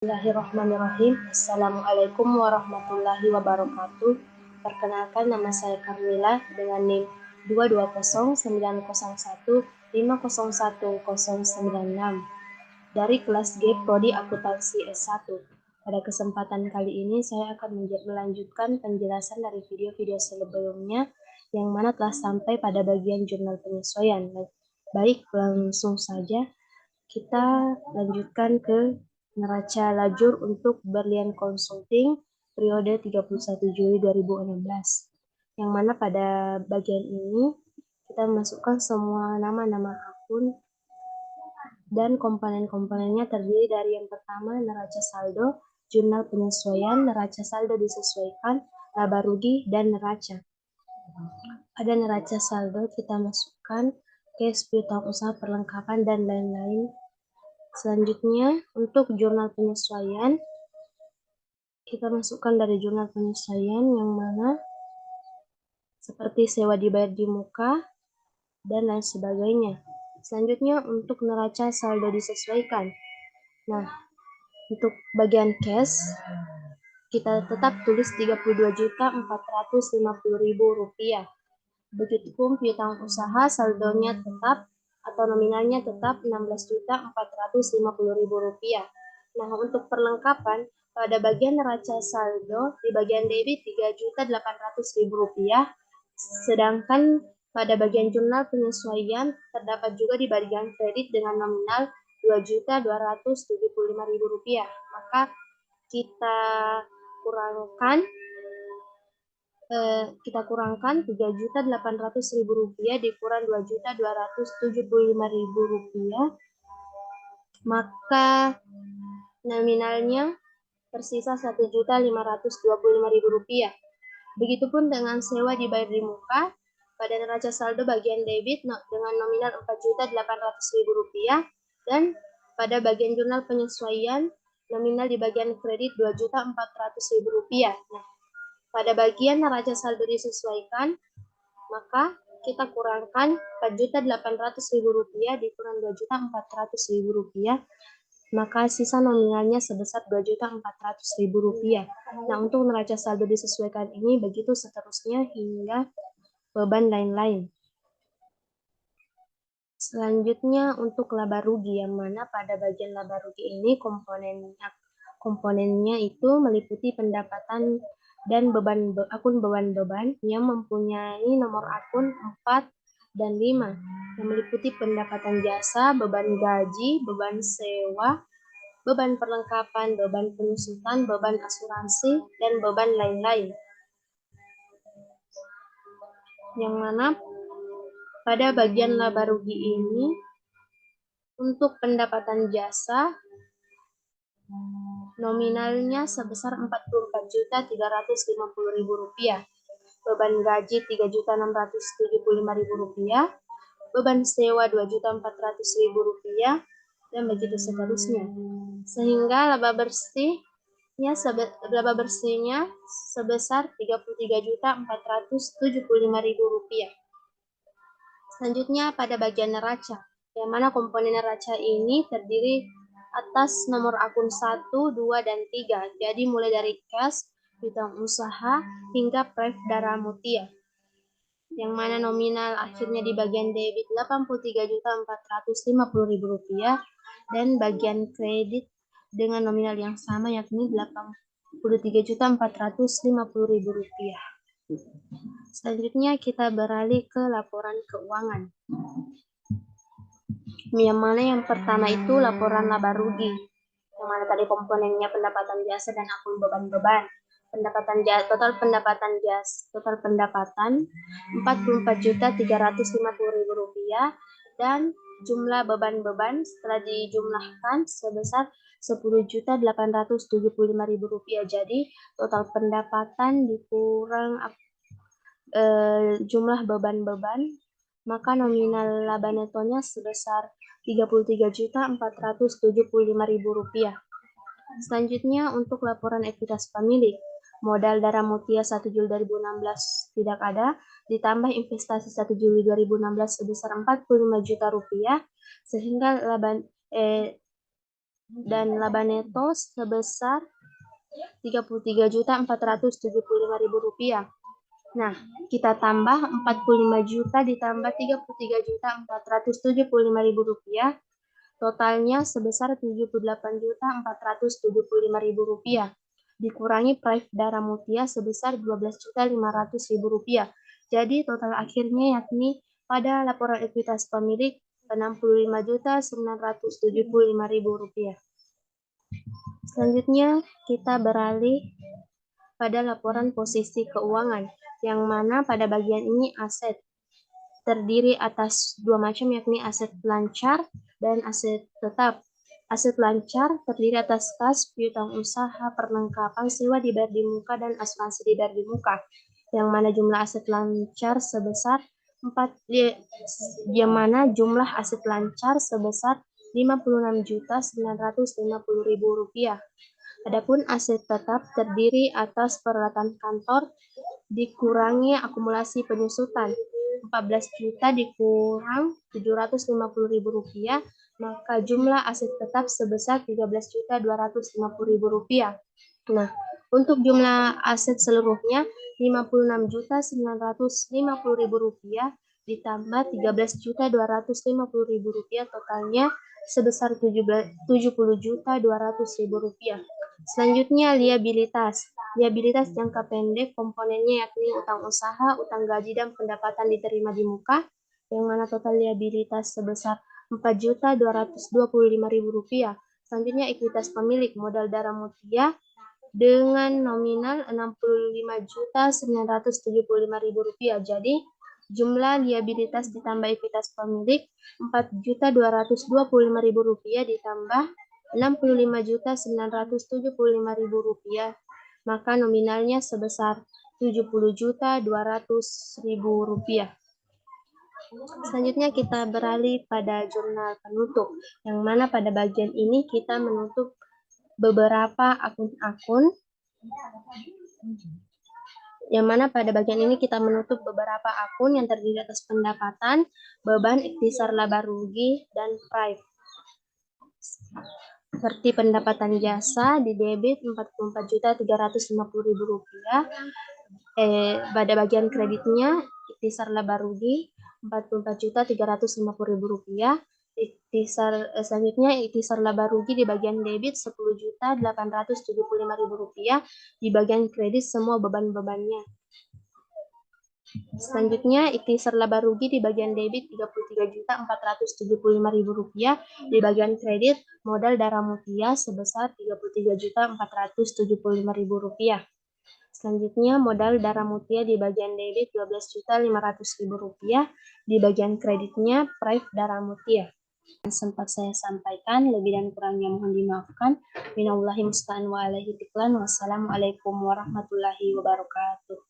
Bismillahirrahmanirrahim. Assalamualaikum warahmatullahi wabarakatuh. Perkenalkan, nama saya Carmila dengan NIM 2209015010096 dari kelas G Prodi Akuntansi S1. Pada kesempatan kali ini saya akan melanjutkan penjelasan dari video-video sebelumnya yang mana telah sampai pada bagian jurnal penyesuaian. Baik, langsung saja kita lanjutkan ke neraca lajur untuk Berlian Consulting periode 31 Juli 2016. Yang mana pada bagian ini kita masukkan semua nama-nama akun dan komponen-komponennya terdiri dari yang pertama neraca saldo, jurnal penyesuaian, neraca saldo disesuaikan, laba rugi, dan neraca. Pada neraca saldo kita masukkan cash piutang usaha perlengkapan dan lain-lain. Selanjutnya, untuk jurnal penyesuaian, kita masukkan dari jurnal penyesuaian yang mana seperti sewa dibayar di muka dan lain sebagainya. Selanjutnya, untuk neraca saldo disesuaikan. Nah, untuk bagian cash, kita tetap tulis Rp32.450.000. Begitupun piutang usaha saldonya tetap atau nominalnya tetap Rp16.450.000. Nah, untuk perlengkapan, pada bagian neraca saldo di bagian debit Rp3.800.000, sedangkan pada bagian jurnal penyesuaian terdapat juga di bagian kredit dengan nominal Rp2.275.000. Maka kita kurangkan Rp3.800.000 dikurang Rp2.275.000, maka nominalnya tersisa Rp1.525.000. Begitupun dengan sewa dibayar di muka, pada neraca saldo bagian debit dengan nominal Rp4.800.000 dan pada bagian jurnal penyesuaian nominal di bagian kredit Rp2.400.000. Nah, pada bagian neraca saldo disesuaikan, maka kita kurangkan Rp4.800.000 dikurang Rp2.400.000, maka sisa nominalnya sebesar Rp2.400.000. Nah, untuk neraca saldo disesuaikan ini begitu seterusnya hingga beban lain-lain. Selanjutnya untuk laba rugi, yang mana pada bagian laba rugi ini komponennya itu meliputi pendapatan dan akun beban-beban yang mempunyai nomor akun 4 dan 5, yang meliputi pendapatan jasa, beban gaji, beban sewa, beban perlengkapan, beban penyusutan, beban asuransi, dan beban lain-lain. Yang mana pada bagian laba rugi ini untuk pendapatan jasa nominalnya sebesar Rp44.350.000, beban gaji Rp3.675.000, beban sewa Rp2.400.000, dan begitu seterusnya. Sehingga laba bersihnya sebesar Rp33.475.000. Selanjutnya pada bagian neraca, yang mana komponen neraca ini terdiri atas nomor akun 1, 2, dan 3. Jadi mulai dari cash, piutang usaha, hingga Prev Darah Mutia. Yang mana nominal akhirnya di bagian debit Rp83.450.000 dan bagian kredit dengan nominal yang sama yakni Rp83.450.000. Selanjutnya kita beralih ke laporan keuangan. Yang mana yang pertama itu laporan laba rugi, yang mana tadi komponennya pendapatan jasa dan akun beban-beban. Total pendapatan Rp44.350.000 dan jumlah beban-beban setelah dijumlahkan sebesar Rp10.875.000. Jadi total pendapatan dikurang jumlah beban-beban, maka nominal laba netonya sebesar Rp33.475.000. Selanjutnya untuk laporan ekuitas pemilik, modal Darah Mutia 1 Juli 2016 tidak ada, ditambah investasi 1 Juli 2016 sebesar Rp45 juta, sehingga dan laba neto sebesar Rp33.475.000. Nah, kita tambah 45 juta ditambah Rp33.475.000, totalnya sebesar Rp78.475.000. Dikurangi Praif Dara Mutia sebesar Rp12.500.000. Jadi total akhirnya yakni pada laporan ekuitas pemilik Rp65.975.000. Selanjutnya kita beralih pada laporan posisi keuangan, yang mana pada bagian ini aset terdiri atas dua macam, yakni aset lancar dan aset tetap. Aset lancar terdiri atas kas, piutang usaha, perlengkapan, sewa dibayar di muka, dan asuransi dibayar di muka, yang mana jumlah aset lancar sebesar Rp56.950.000. Adapun aset tetap terdiri atas peralatan kantor dikurangi akumulasi penyusutan, 14 juta dikurang Rp750.000, maka jumlah aset tetap sebesar Rp13.250.000. Nah, untuk jumlah aset seluruhnya Rp56.950.000 ditambah Rp13.250.000, totalnya sebesar Rp70.200.000. Selanjutnya liabilitas. Liabilitas jangka pendek komponennya yakni utang usaha, utang gaji, dan pendapatan diterima di muka, yang mana total liabilitas sebesar Rp4.225.000. Selanjutnya ekuitas pemilik modal Dara Mutia dengan nominal Rp65.975.000. Jadi jumlah liabilitas ditambah ekuitas pemilik Rp4.225.000 ditambah Rp65.975.000, maka nominalnya sebesar Rp70.200.000. Selanjutnya kita beralih pada jurnal penutup, yang mana pada bagian ini kita menutup beberapa akun-akun, yang terdiri atas pendapatan, beban, ikhtisar laba rugi, dan Praif. Seperti pendapatan jasa di debit Rp44.350.000, pada bagian kreditnya ikhtisar laba rugi Rp44.350.000. Selanjutnya ikhtisar laba rugi di bagian debit Rp10.875.000, di bagian kredit semua beban-bebannya. Selanjutnya ikhtisar laba rugi di bagian debit Rp33.475.000, di bagian kredit modal Dara Mutia sebesar Rp33.475.000. Selanjutnya modal Dara Mutia di bagian debit Rp12.500.000, di bagian kreditnya Praif Dara Mutia. Sempat saya sampaikan, lebih dan kurangnya mohon dimaafkan. Minallahi musta'an wa alaihi tiklan. Wassalamualaikum warahmatullahi wabarakatuh.